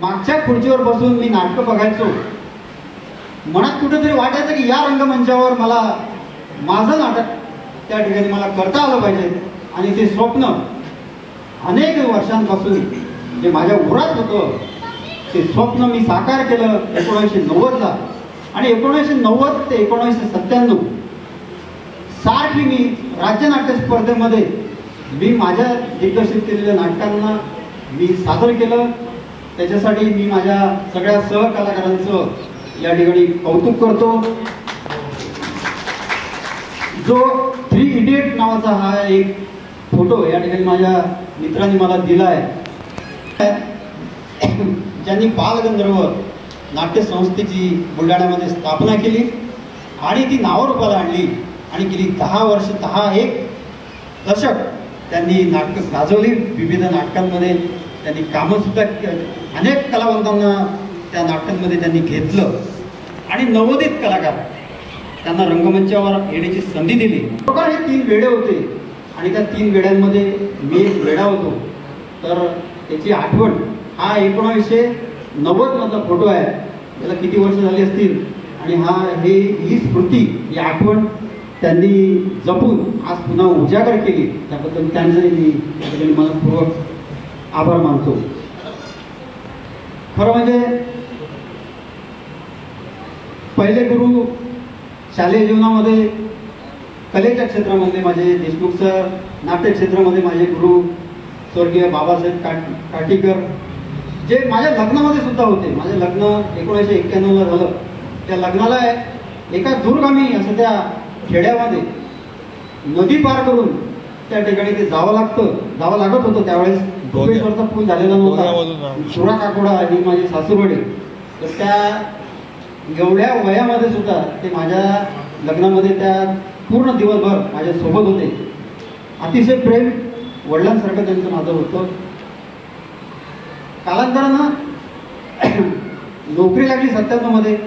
मागच्या खुर्चीवर बसून मी नाटकं बघायचो. मनात कुठेतरी वाटायचं की या रंगमंचावर मला माझं नाटक त्या ठिकाणी मला करता आलं पाहिजे. आणि ते स्वप्न अनेक वर्षांपासून जे माझ्या उरात होतं ते स्वप्न मी साकार केलं 1990ला. आणि 1990 ते 1997 सारखी मी राज्य नाट्य स्पर्धेमध्ये मी माझ्या दिग्दर्शित केलेल्या नाटकांना मी सादर केलं. त्याच्यासाठी मी माझ्या सगळ्या सहकलाकारांचं या ठिकाणी कौतुक करतो. जो 3 इडियट नावाचा हा एक फोटो या ठिकाणी माझ्या मित्रांनी मला दिला आहे. ज्यांनी बालगंधर्व नाट्य संस्थेची बुलढाण्यामध्ये स्थापना केली आणि ती नावारूपाला आणली आणि गेली 10 वर्ष 1 दशक त्यांनी नाटकं गाजवली. विविध नाटकांमध्ये त्यांनी कामंसुद्धा अनेक कलावंतांना त्या नाटकांमध्ये त्यांनी घेतलं आणि नवोदित कलाकार त्यांना रंगमंचावर येण्याची संधी दिली. हे 3 वेडे होते आणि त्या 3 वेड्यांमध्ये मी एक वेडा होतो. तर त्याची आठवण हा 1990 मधला फोटो आहे. त्याला किती वर्ष झाली असतील आणि ही स्मृती ही आठवण त्यांनी जपून आज पुन्हा उजागर केली. त्याबद्दल त्यांचे मी मनपूर्वक आभार मानतो. खरं म्हणजे पहिले गुरु शालेय जीवनामध्ये कलेच्या क्षेत्रामध्ये माझे देशमुख सर, नाट्य क्षेत्रामध्ये माझे गुरु स्वर्गीय बाबासाहेब काटीकर जे माझ्या लग्नामध्ये सुद्धा होते. माझे लग्न 1991ला झालं. त्या लग्नाला एका दूरगामी असं त्या खेड्यामध्ये नदी पार करून त्या ठिकाणी ते जावं लागत होतं. त्यावेळेस डोंगेश्वरचा पूल झालेला नव्हता. सुरा काकोडा आणि माझे सासूरवाडी तर त्या एवढ्या वयामध्ये सुद्धा ते माझ्या लग्नामध्ये त्या पूर्ण दिवसभर माझ्या सोबत होते. अतिशय प्रेम वडिलांसारखं त्यांचं माझं होतं. कालांतरानं नोकरी लागली 97 मध्ये.